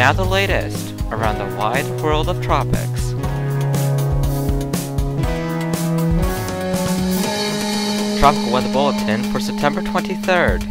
now the latest around the wide world of tropics. Tropical Weather Bulletin for September 23rd.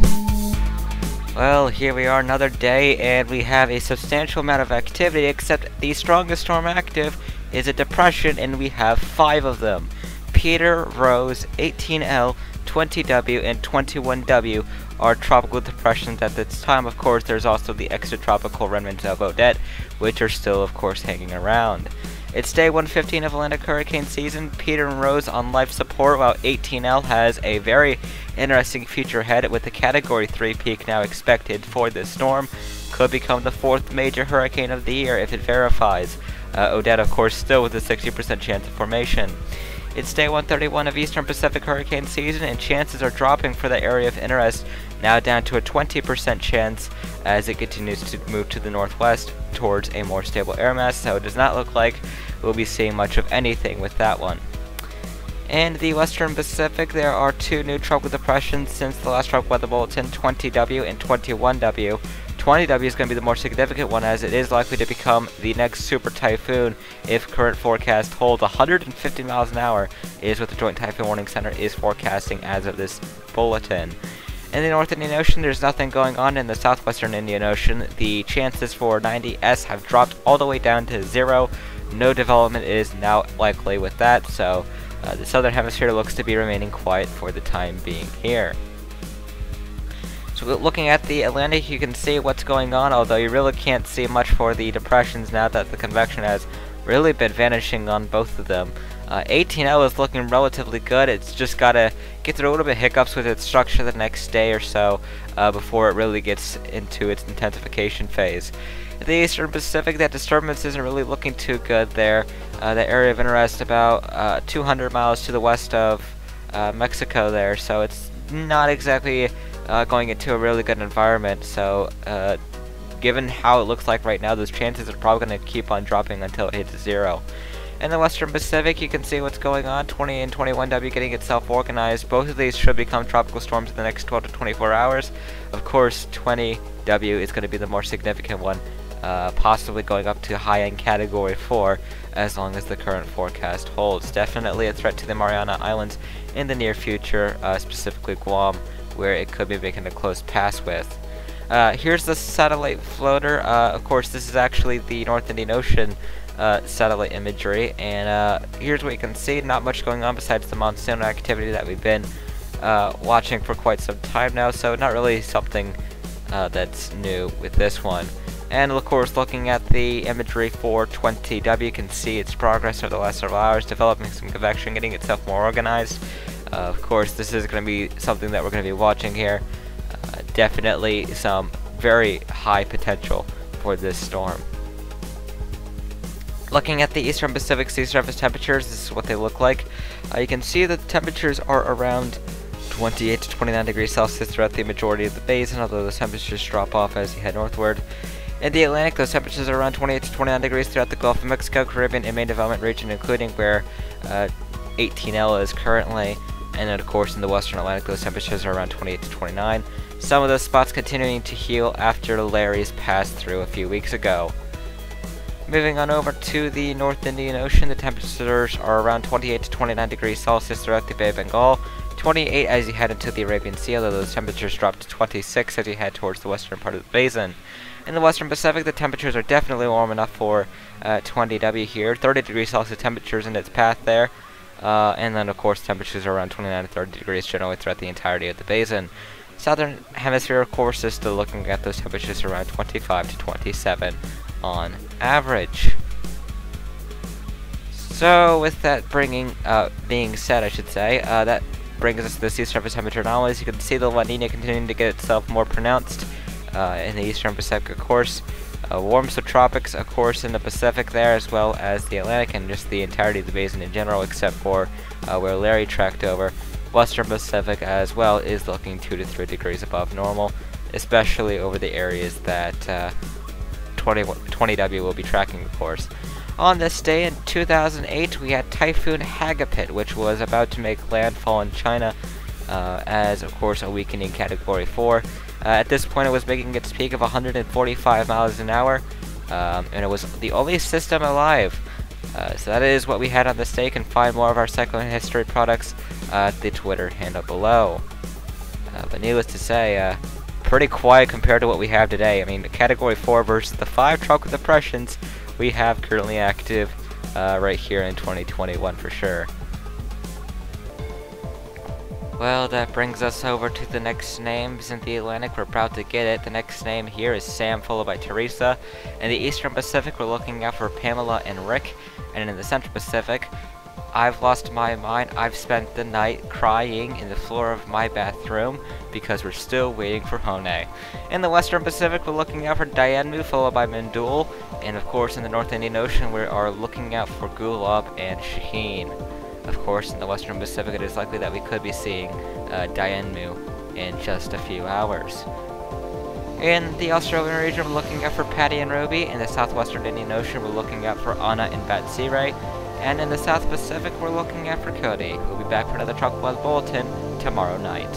Well, here we are another day, and we have a substantial amount of activity, except the strongest storm active is a depression, and we have 5 of them. Peter, Rose, 18L, 20W, and 21W are tropical depressions at this time. Of course, there's also the extratropical remnants of Odette, which are still, of course, hanging around. It's day 115 of Atlantic hurricane season. Peter and Rose on life support, while 18L has a very interesting future ahead, with the Category 3 peak now expected for this storm. Could become the 4th major hurricane of the year if it verifies. Odette, of course, still with a 60% chance of formation. It's day 131 of Eastern Pacific hurricane season, and chances are dropping for the area of interest, now down to a 20% chance as it continues to move to the northwest towards a more stable air mass, so it does not look like we'll be seeing much of anything with that one. In the Western Pacific, there are 2 new tropical depressions since the last tropical weather bulletin, 20W and 21W. 20W is going to be the more significant one, as it is likely to become the next super typhoon if current forecast holds. 150 miles an hour is what the Joint Typhoon Warning Center is forecasting as of this bulletin. In the North Indian Ocean, there's nothing going on. In the southwestern Indian Ocean, the chances for 90S have dropped all the way down to 0. No development is now likely with that, so the southern hemisphere looks to be remaining quiet for the time being here. So looking at the Atlantic, you can see what's going on, although you really can't see much for the depressions now that the convection has really been vanishing on both of them. 18L is looking relatively good. It's just got to get through a little bit of hiccups with its structure the next day or so before it really gets into its intensification phase. In the Eastern Pacific, that disturbance isn't really looking too good there. The area of interest about 200 miles to the west of Mexico there, so it's not exactly going into a really good environment. So given how it looks like right now, those chances are probably going to keep on dropping until it hits 0. In the Western Pacific, you can see what's going on. 20 and 21W getting itself organized. Both of these should become tropical storms in the next 12 to 24 hours. Of course, 20W is going to be the more significant one, possibly going up to high-end Category 4 as long as the current forecast holds. Definitely a threat to the Mariana Islands in the near future, specifically Guam, where it could be making a close pass with. Here's the satellite floater. Of course, this is actually the North Indian Ocean satellite imagery, and here's what you can see. Not much going on besides the monsoon activity that we've been watching for quite some time now, so not really something that's new with this one. And of course, looking at the imagery for 20W, you can see its progress over the last several hours, developing some convection, getting itself more organized. Of course, this is going to be something that we're going to be watching here. Definitely some very high potential for this storm. Looking at the Eastern Pacific sea surface temperatures, this is what they look like. You can see that the temperatures are around 28 to 29 degrees Celsius throughout the majority of the basin, although those temperatures drop off as you head northward. In the Atlantic, those temperatures are around 28 to 29 degrees throughout the Gulf of Mexico, Caribbean, and main development region, including where 18L is currently. And then, of course, in the Western Atlantic, those temperatures are around 28 to 29. Some of those spots continuing to heal after Larry's passed through a few weeks ago. Moving on over to the North Indian Ocean, the temperatures are around 28 to 29 degrees Celsius throughout the Bay of Bengal, 28 as you head into the Arabian Sea, although those temperatures drop to 26 as you head towards the western part of the basin. In the Western Pacific, the temperatures are definitely warm enough for 20W here, 30 degrees Celsius temperatures in its path there, and then of course temperatures are around 29 to 30 degrees generally throughout the entirety of the basin. Southern Hemisphere, of course, is still looking at those temperatures around 25 to 27 on average. So with that being said, I should say, that brings us to the sea surface temperature anomalies. You can see the La Nina continuing to get itself more pronounced in the Eastern Pacific, of course. Warm subtropics, of course, in the Pacific there, as well as the Atlantic and just the entirety of the basin in general, except for where Larry tracked over. Western Pacific as well is looking 2 to 3 degrees above normal, especially over the areas that 20W will be tracking, of course. On this day in 2008, we had Typhoon Hagapit, which was about to make landfall in China as, of course, a weakening Category 4. At this point, it was making its peak of 145 miles an hour. and it was the only system alive. So that is what we had on the stake, and find more of our cyclone history products at the Twitter handle below. But needless to say, pretty quiet compared to what we have today. I mean, Category 4 versus the 5 tropical depressions we have currently active right here in 2021 for sure. Well, that brings us over to the next names in the Atlantic. We're about to get it. The next name here is Sam, followed by Teresa. In the Eastern Pacific, we're looking out for Pamela and Rick. And in the Central Pacific, I've lost my mind. I've spent the night crying in the floor of my bathroom because we're still waiting for Hone. In the Western Pacific, we're looking out for Dianmu, followed by Mindul. And of course, in the North Indian Ocean, we are looking out for Gulab and Shaheen. Of course, in the Western Pacific, it is likely that we could be seeing Dianmu in just a few hours. In the Australian region, we're looking out for Patty and Ruby. In the Southwestern Indian Ocean, we're looking out for Anna and Batsire. And in the South Pacific, we're looking out for Cody. We'll be back for another Tropical Weather Bulletin tomorrow night.